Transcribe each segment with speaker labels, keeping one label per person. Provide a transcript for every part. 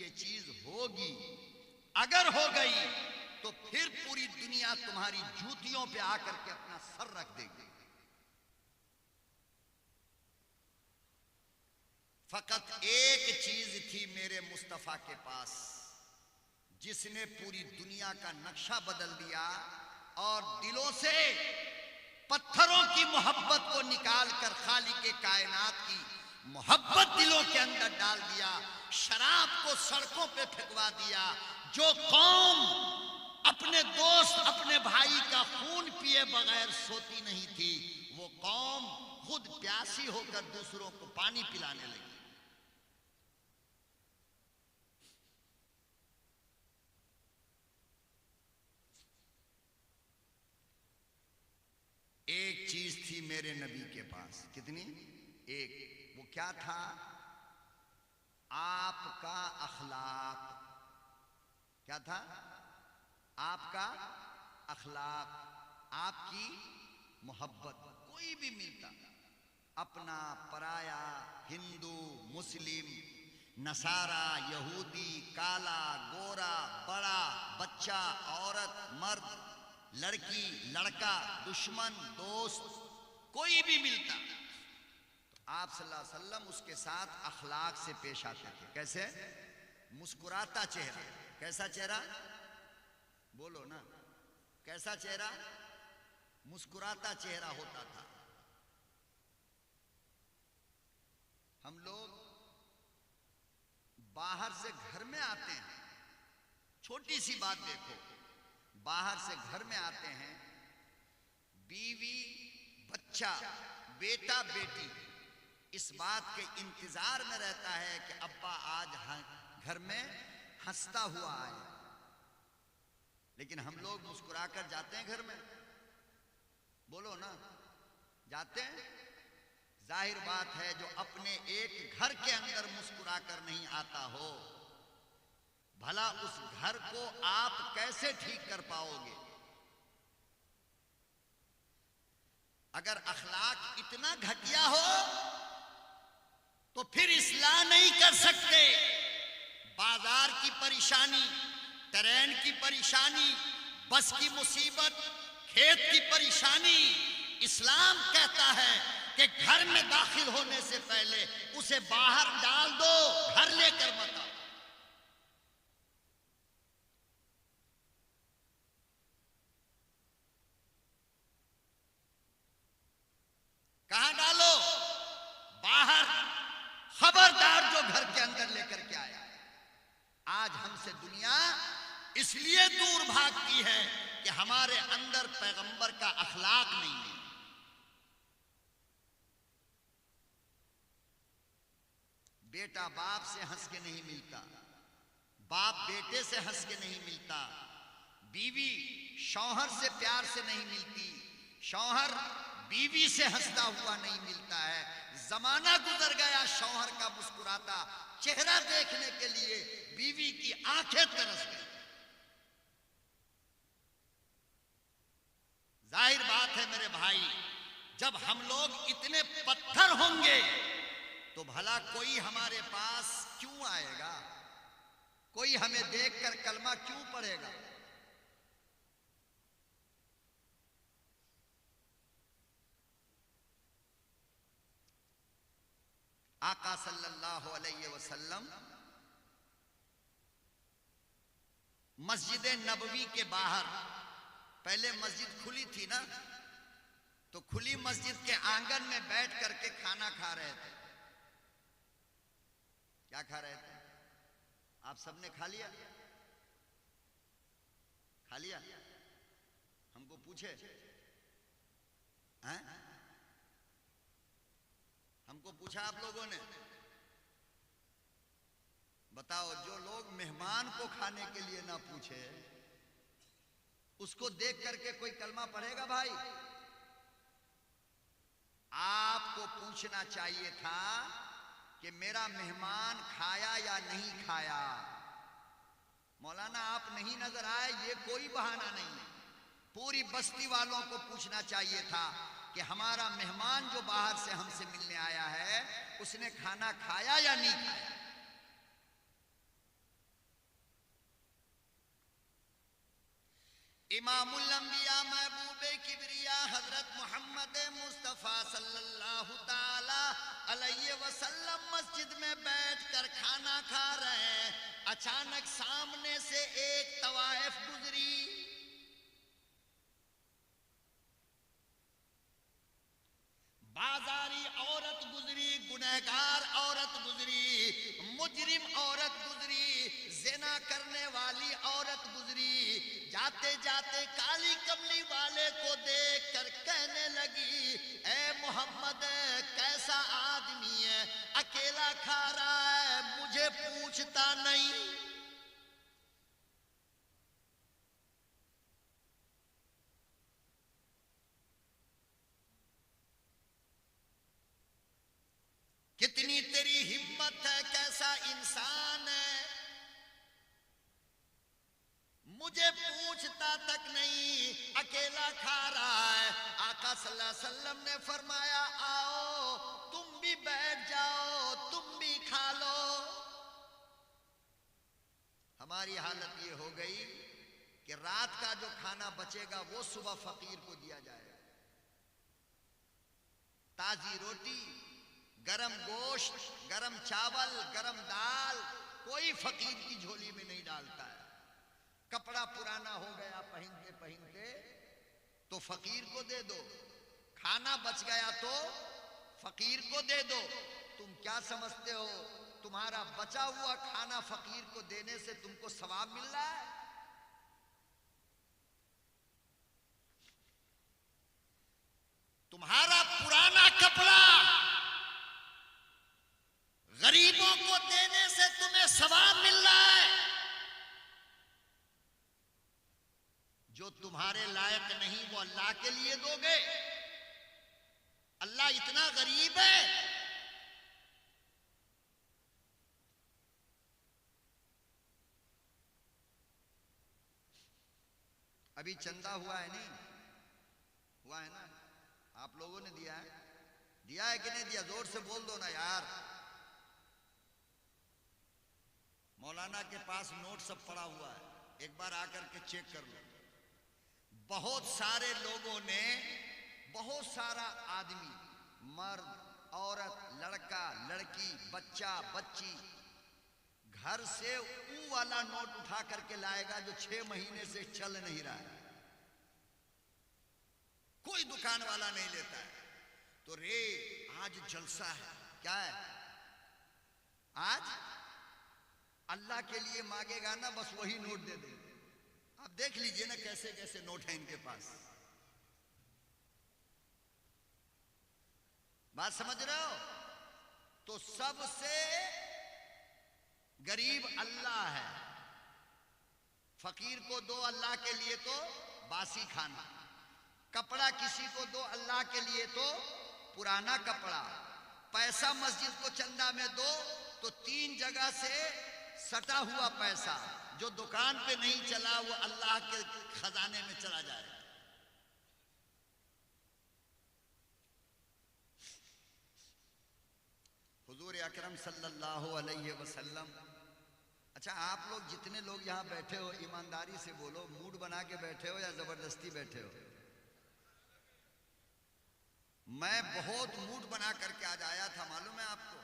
Speaker 1: ये चीज होगी, अगर हो गई तो फिर पूरी दुनिया तुम्हारी जूतियों पे आकर के अपना सर रख देगी। फकत एक चीज थी मेरे मुस्तफा के पास, जिसने पूरी दुनिया का नक्शा बदल दिया और दिलों से पत्थरों की मोहब्बत को निकाल कर खालिक कायनात की मोहब्बत दिलों के अंदर डाल दिया। शराब को सड़कों पे फेंकवा दिया। जो कौम अपने दोस्त अपने भाई का खून पिए बगैर सोती नहीं थी, वो कौम खुद प्यासी होकर दूसरों को पानी पिलाने लगी। एक चीज थी मेरे नबी के पास, कितनी? एक। वो क्या था? आपका अखलाक। क्या था? आपका अखलाक, आपकी मोहब्बत। कोई भी मिलता, अपना पराया, हिंदू मुस्लिम नसारा यहूदी, काला गोरा, बड़ा बच्चा औरत मर्द, लड़की लड़का, दुश्मन दोस्त, कोई भी मिलता तो आप सल्लल्लाहु अलैहि वसल्लम उसके साथ अखलाक से पेश आते थे। कैसे? मुस्कुराता चेहरा। कैसा चेहरा? बोलो ना, कैसा चेहरा? मुस्कुराता चेहरा होता था। हम लोग बाहर से घर में आते हैं, छोटी सी बात देखो, बाहर से घर में आते हैं, बीवी बच्चा बेटा बेटी इस बात के इंतजार में रहता है कि अब्बा आज घर में हंसता हुआ आए, लेकिन हम लोग मुस्कुराकर जाते हैं घर में? बोलो ना, जाते हैं? जाहिर बात है, जो अपने एक घर के अंदर मुस्कुराकर नहीं आता हो, भला उस घर को आप कैसे ठीक कर पाओगे? अगर अखलाक इतना घटिया हो तो फिर इस्लाह नहीं कर सकते। बाजार की परेशानी, ट्रेन की परेशानी, बस की मुसीबत, खेत की परेशानी, इस्लाम कहता है कि घर में दाखिल होने से पहले उसे बाहर डाल दो, घर लेकर मत आओ। कहां डालो? बाहर। खबरदार जो घर के अंदर लेकर के आया। आज हमसे दुनिया इसलिए दूर भागती है कि हमारे अंदर पैगंबर का अखलाक नहीं है। बेटा बाप से हंस के नहीं मिलता, बाप बेटे से हंस के नहीं मिलता, बीवी शौहर से प्यार से नहीं मिलती, शौहर बीवी से हंसता हुआ नहीं मिलता है। जमाना गुजर गया शौहर का मुस्कुराता चेहरा देखने के लिए बीवी की आंखें तरस गई। जाहिर बात है मेरे भाई, जब हम लोग इतने पत्थर होंगे तो भला कोई हमारे पास क्यों आएगा? कोई हमें देखकर कलमा क्यों पढ़ेगा? आका सल्लल्लाहु अलैहि वसल्लम मस्जिद नबवी के बाहर, पहले मस्जिद खुली थी ना, तो खुली मस्जिद के आंगन में बैठ करके खाना खा रहे थे। क्या खा रहे थे? आप सबने खा लिया? खा लिया? हमको पूछे हैं? हमको पूछा आप लोगों ने? बताओ, जो लोग मेहमान को खाने के लिए ना पूछे, उसको देख करके कोई कलमा पढ़ेगा? भाई, आपको पूछना चाहिए था कि मेरा मेहमान खाया या नहीं खाया। मौलाना आप नहीं नजर आए, ये कोई बहाना नहीं है। पूरी बस्ती वालों को पूछना चाहिए था कि हमारा मेहमान जो बाहर से हमसे मिलने आया है, उसने खाना खाया या नहीं खाया। इमामुल अंबिया महबूबे किबरिया हजरत मोहम्मद मुस्तफ़ा सल्लल्लाहु ताला अलैहि वसल्लम मस्जिद में बैठकर खाना खा रहे हैं। अचानक सामने से एक तवाइफ गुजरी। बाजारी औरत गुजरी, गुनहगार औरत गुजरी, मुजरिम औरत गुजरी, ज़िना करने वाली औरत गुजरी। जाते जाते काली कमली वाले को देखकर कहने लगी, ए मोहम्मद कैसा आदमी है, अकेला खा रहा है, मुझे पूछता नहीं। कितनी तेरी हिम्मत है, कैसा इंसान है, मुझे पूछता तक नहीं, अकेला खा रहा है। आका सल्लल्लाहु अलैहि वसल्लम ने फरमाया, आओ तुम भी बैठ जाओ, तुम भी खा लो। हमारी हालत ये हो गई कि रात का जो खाना बचेगा वो सुबह फकीर को दिया जाएगा। ताजी रोटी, गरम गोश्त, गरम चावल, गरम दाल, कोई फकीर की झोली में नहीं डालता है। कपड़ा पुराना हो गया पहनते पहनते तो फकीर को दे दो, खाना बच गया तो फकीर को दे दो। तुम क्या समझते हो, तुम्हारा बचा हुआ खाना फकीर को देने से तुमको सवाब मिल रहा है? तुम्हारा पुराना कपड़ा गरीबों को देने से तुम्हें सवाब मिल रहा है। जो तुम्हारे लायक नहीं वो अल्लाह के लिए दोगे? अल्लाह इतना गरीब है? अभी चंदा हुआ है नहीं हुआ है ना? आप लोगों ने दिया है? दिया है कि नहीं दिया? जोर से बोल दो ना यार। मौलाना के पास नोट सब पड़ा हुआ है, एक बार आकर के चेक कर लो। बहुत सारे लोगों ने, बहुत सारा आदमी, मर्द, औरत, लड़का, लड़की, बच्चा, बच्ची घर से वो वाला नोट उठा करके लाएगा जो 6 महीने से चल नहीं रहा है। कोई दुकान वाला नहीं लेता है। तो रे आज जलसा है, क्या है आज? अल्लाह के लिए मांगेगा ना, बस वही नोट दे दे। आप देख लीजिए ना कैसे कैसे नोट है इनके पास। बात समझ रहे हो? तो सबसे गरीब अल्लाह है। फकीर को दो अल्लाह के लिए तो बासी खाना, कपड़ा किसी को दो अल्लाह के लिए तो पुराना कपड़ा, पैसा मस्जिद को चंदा में दो तो 3 जगह से सटा हुआ पैसा जो दुकान पे नहीं चला वो अल्लाह के खजाने में चला जाएगा। हुजूर अकरम सल्लल्लाहु अलैहि वसल्लम। अच्छा, आप लोग जितने लोग यहाँ बैठे हो ईमानदारी से बोलो, मूड बना के बैठे हो या जबरदस्ती बैठे हो? मैं बहुत मूड बना करके आज आया था, मालूम है आपको?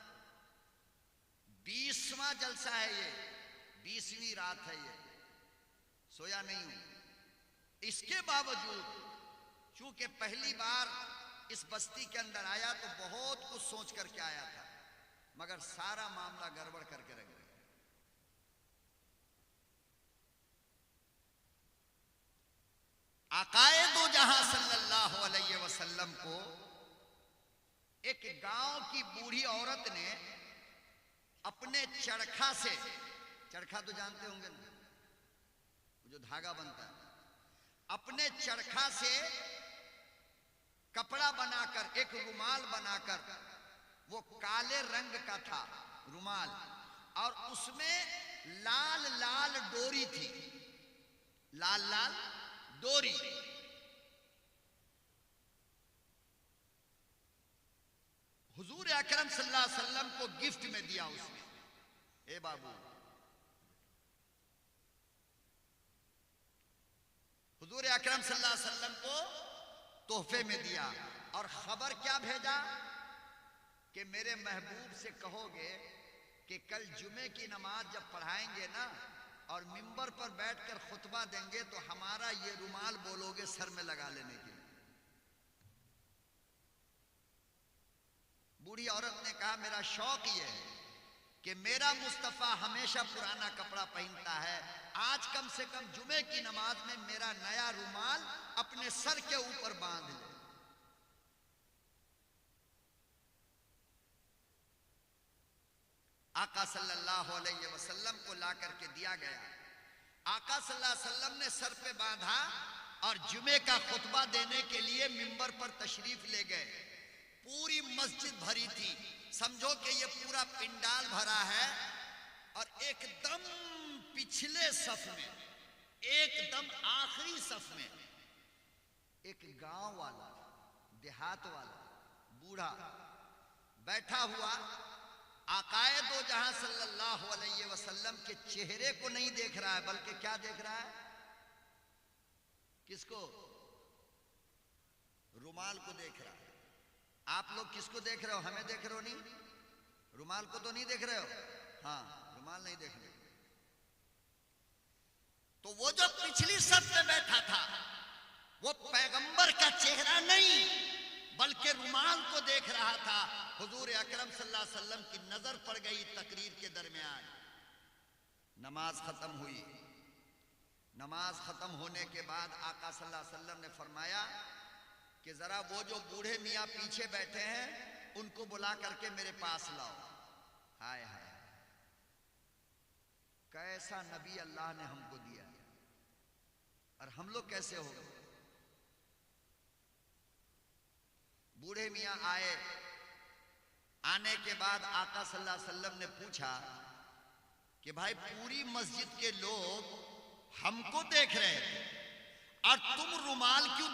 Speaker 1: 20वां जलसा है ये, 20वीं रात है ये, सोया नहीं हूं। इसके बावजूद चूंकि पहली बार इस बस्ती के अंदर आया तो बहुत कुछ सोच करके आया था, मगर सारा मामला गड़बड़ करके रख दिया। आकाए दो जहां सल्लल्लाहु अलैहि वसल्लम को एक गांव की बूढ़ी औरत ने अपने चरखा से, चरखा तो जानते होंगे ना, जो धागा बनता है, अपने चरखा से कपड़ा बनाकर, एक रुमाल बनाकर, वो काले रंग का था रुमाल, और उसमें लाल लाल डोरी थी, लाल लाल डोरी। हुजूर अकरम सल्लल्लाहु अलैहि वसल्लम को गिफ्ट में दिया उसने। ए बाबू, हुजूर अकरम सल्लल्लाहु अलैहि वसल्लम को तोहफे में दिया। और खबर क्या भेजा कि मेरे महबूब से कहोगे कि कल जुमे की नमाज जब पढ़ाएंगे ना और मिंबर पर बैठकर खुतबा देंगे तो हमारा ये रुमाल बोलोगे सर में लगा लेने के लिए। बूढ़ी औरत ने कहा मेरा शौक ये है कि मेरा मुस्तफा हमेशा पुराना कपड़ा पहनता है, आज कम से कम जुमे की नमाज में मेरा नया रुमाल अपने सर के ऊपर बांध ले। आका सल्लल्लाहु अलैहि वसल्लम को ला करके दिया गया। आका सल्लल्लाहु अलैहि वसल्लम ने सर पे बांधा और जुमे का खुतबा देने के लिए मिंबर पर तशरीफ ले गए। पूरी मस्जिद भरी थी, समझो कि ये पूरा पिंडाल भरा है और एकदम पिछले सफ में, एकदम आखिरी सफ में एक गांव वाला, देहात वाला बूढ़ा बैठा हुआ आकाए दो जहां सल्लल्लाहु अलैहि वसल्लम के चेहरे को नहीं देख रहा है, बल्कि क्या देख रहा है? किसको? रुमाल को देख रहा है। आप लोग किसको देख रहे हो? हमें देख रहे हो नहीं? रुमाल को तो नहीं देख रहे हो? हाँ, रुमाल नहीं देख रहे। तो वो जो पिछली सफ में बैठा था वो पैगंबर का चेहरा नहीं बल्कि रुमाल को देख रहा था। हुजूर अकरम सल्लल्लाहु अलैहि वसल्लम की नजर पड़ गई तकरीर के दरमियान। नमाज खत्म हुई। नमाज खत्म होने के बाद आका सल्लल्लाहु अलैहि वसल्लम ने फरमाया कि जरा वो जो बूढ़े मियाँ पीछे बैठे हैं उनको बुला करके मेरे पास लाओ। हाय हाय, कैसा नबी अल्लाह ने हमको दिया और हम लोग कैसे हो गए। बूढ़े मियाँ आए। आने के बाद आका सल्लल्लाहु अलैहि वसल्लम ने पूछा कि भाई पूरी मस्जिद के लोग हमको देख रहे थे और तुम रुमाल क्यों